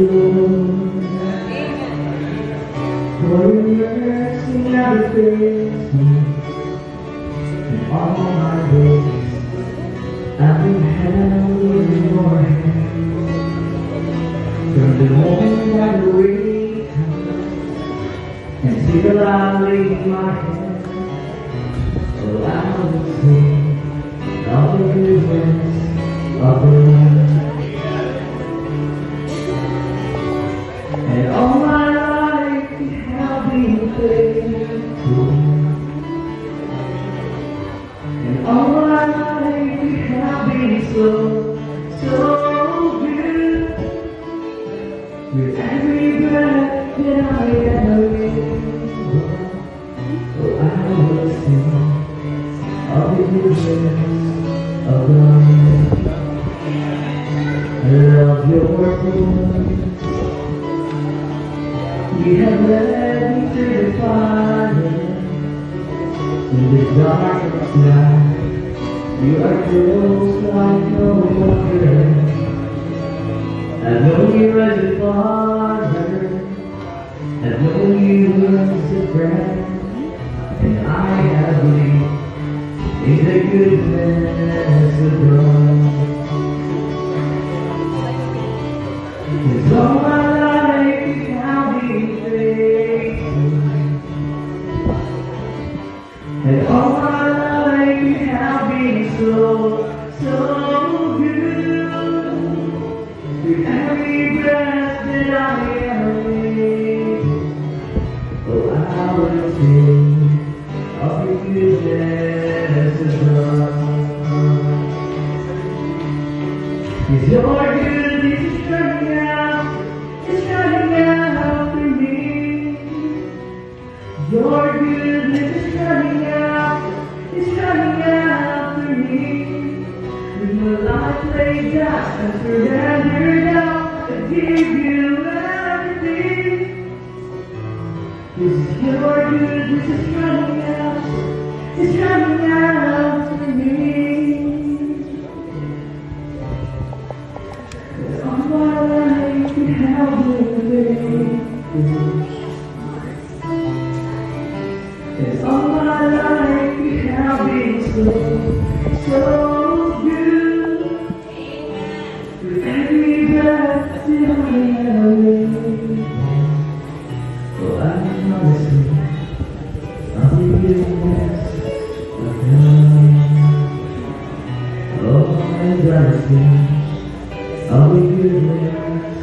Lord, for your mercy never fails me. In all my days, I've been held in your hand. From the moment I wake up until I lay my head, oh, I will sing of the goodness of the Lord. And all my life you have been faithful. And all my life you have been so good. With every breath that I ever live, oh, I will sing of the goodness of God. I love your voice. You have led me through the fire, in the darkest night. You are close like no other. I've known you as a father, I've known you as a friend, and I have lived in the goodness of God. 'Cause all my life you have been faithful, and all my life you have been so good. With every breath that I ever live, oh, I will sing of the goodness of God. 'Cause your goodness is running out for me. Your goodness is running out for me. With my life laid down and surrendered now, I give you everything. 'Cause your goodness is running out for me. 'Cause all my life you have been faithful. And all my life you have been so good. With every breath that I ever live, oh, I wanna sing of the goodness of God. Oh, and I sing of the goodness